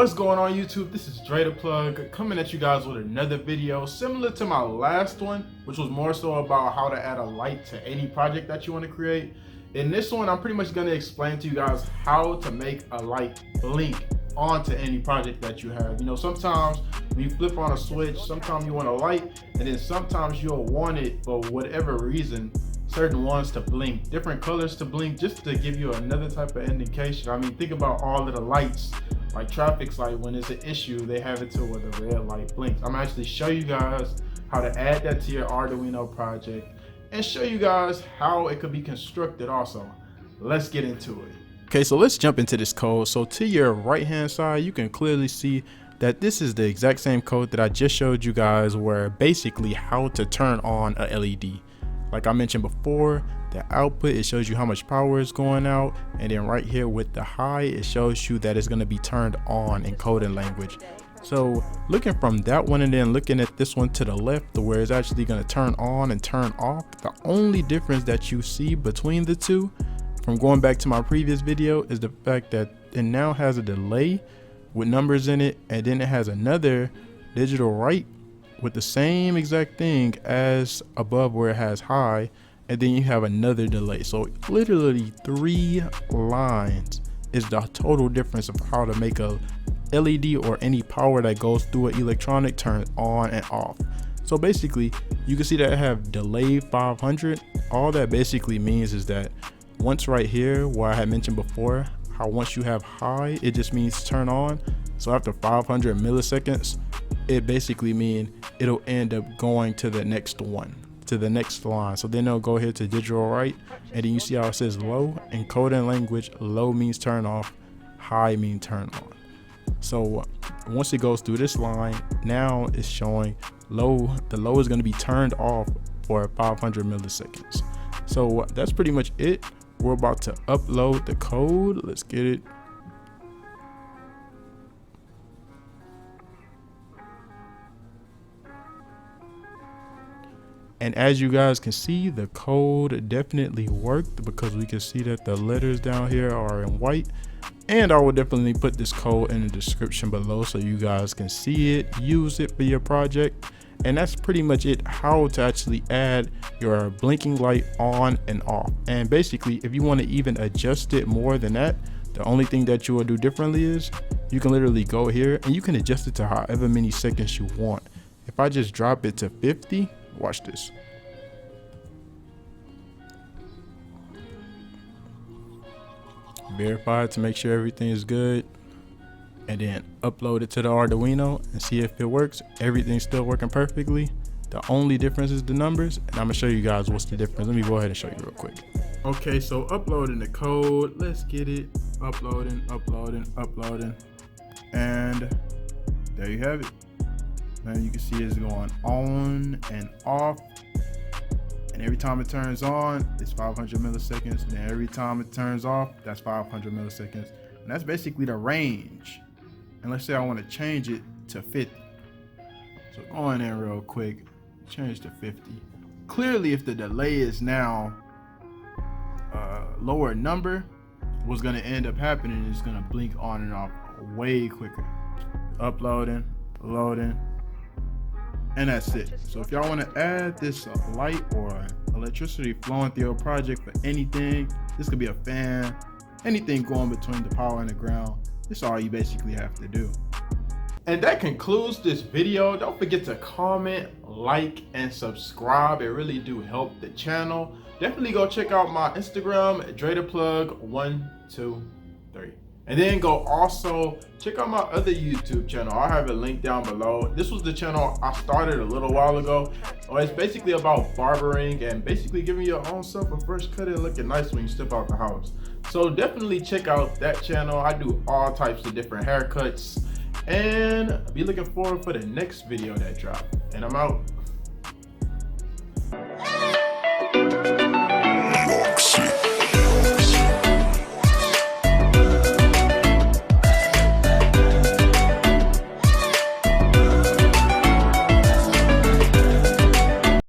What's going on YouTube? This is Dre the Plug coming at you guys with another video similar to my last one, which was more so about how to add a light to any project that you want to create. In this one, I'm pretty much going to explain to you guys how to make a light blink onto any project that you have. You know, sometimes when you flip on a switch, sometimes you want a light, and then sometimes you'll want it for whatever reason, certain ones to blink, different colors to blink, just to give you another type of indication. I mean, think about all of the lights, like traffic light, when it's an issue, they have it to where the red light blinks. I'm gonna actually show you guys how to add that to your Arduino project and show you guys how it could be constructed also. Let's get into it. Okay, so let's jump into this code. So to your right hand side, you can clearly see that this is the exact same code that I just showed you guys, where basically how to turn on a LED. Like I mentioned before, the output, it shows you how much power is going out, and then right here with the high, it shows you that it's going to be turned on in coding language. So looking from that one and then looking at this one to the left, where it's actually going to turn on and turn off, the only difference that you see between the two from going back to my previous video is the fact that it now has a delay with numbers in it, and then it has another digitalWrite with the same exact thing as above where it has high, and then you have another delay. So literally 3 lines is the total difference of how to make a LED or any power that goes through an electronic turn on and off. So basically you can see that I have delay 500. All that basically means is that once right here where I had mentioned before how once you have high, it just means turn on. So after 500 milliseconds, it basically means it'll end up going to the next one, to the next line. So then it'll go here to digitalWrite, and then you see how it says low. In coding language, low means turn off, high means turn on. So once it goes through this line, now it's showing low. The low is going to be turned off for 500 milliseconds. So that's pretty much it. We're about to upload the code. Let's get it. And as you guys can see, the code definitely worked, because we can see that the letters down here are in white. And I will definitely put this code in the description below so you guys can see it, use it for your project. And that's pretty much it, how to actually add your blinking light on and off. And basically, if you want to even adjust it more than that, the only thing that you will do differently is you can literally go here and you can adjust it to however many seconds you want. If I just drop it to 50, watch this. Verify to make sure everything is good, and then upload it to the Arduino and see if it works. Everything's still working perfectly. The only difference is the numbers, and I'm gonna show you guys what's the difference. Let me go ahead and show you real quick. Okay, so uploading the code, let's get it. Uploading, and there you have it. Now you can see it's going on and off, and every time it turns on, it's 500 milliseconds, and every time it turns off, that's 500 milliseconds. And that's basically the range. And let's say I want to change it to 50. So go in there real quick, change to 50. Clearly, if the delay is now lower number, what's going to end up happening is going to blink on and off way quicker. Uploading, loading, and that's it. So if y'all want to add this light or electricity flowing through your project for anything, this could be a fan, anything going between the power and the ground, this is all you basically have to do. And that concludes this video. Don't forget to comment, like, and subscribe. It really do help the channel. Definitely go check out my Instagram, DreThePlug123. And then go also check out my other YouTube channel. I have a link down below. This was the channel I started a little while ago. It's basically about barbering and basically giving your own self a fresh cut and looking nice when you step out the house. So definitely check out that channel. I do all types of different haircuts, and be looking forward for the next video that drops. And I'm out.